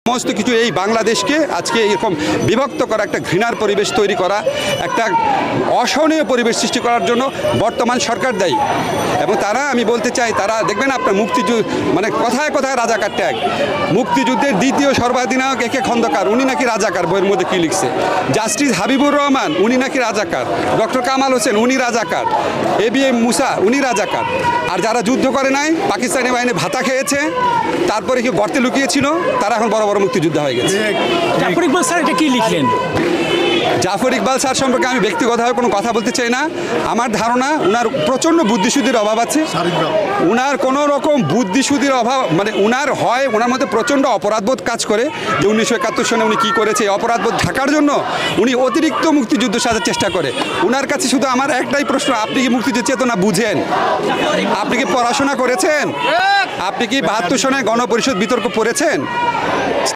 সমস্ত কিছু এই বাংলাদেশকে আজকে এরকম বিভক্ত করা, একটা ঘৃণার পরিবেশ তৈরি করা, একটা অসহনীয় পরিবেশ সৃষ্টি করার জন্য বর্তমান সরকার দায়ী। এবং তারা, আমি বলতে চাই, তারা দেখবেন আপনার মানে কথায় কথায় রাজাকার ট্যাগ। মুক্তিযুদ্ধের দ্বিতীয় সর্বাধিনায়ক একে খন্দকার, উনি নাকি রাজাকার, বইয়ের মধ্যে কী লিখছে। জাস্টিস হাবিবুর রহমান, উনি নাকি রাজাকার। ডক্টর কামাল হোসেন, উনি রাজাকার। ABM মুসা, উনি রাজাকার। আর যারা যুদ্ধ করে নাই, পাকিস্তানি বাহিনী ভাতা খেয়েছে, তারপরে কি গর্তে লুকিয়েছিল, তারা এখন বড় বড় মুক্তিযোদ্ধা হয়ে গেছে। জাফর ইকবাল স্যার এটা কি লিখলেন? জাফর ইকবাল স্যার সম্পর্কে আমি ব্যক্তিগতভাবে কোনো কথা বলতে চাই না। আমার ধারণা ওনার প্রচণ্ড বুদ্ধিশুদ্ধির অভাব আছে। ওনার কোনো রকম বুদ্ধিশুদ্ধির অভাব, মানে ওনার মধ্যে প্রচণ্ড অপরাধবোধ কাজ করে, যে 1971 সনে উনি কী করেছে, এই অপরাধবোধ ঢাকার জন্য উনি অতিরিক্ত মুক্তিযুদ্ধ সাজার চেষ্টা করে। ওনার কাছে শুধু আমার একটাই প্রশ্ন, আপনি কি মুক্তিযুদ্ধের চেতনা বুঝেন? আপনি কি পড়াশোনা করেছেন? আপনি কি 72 সনে গণপরিষদ বিতর্ক পড়েছেন?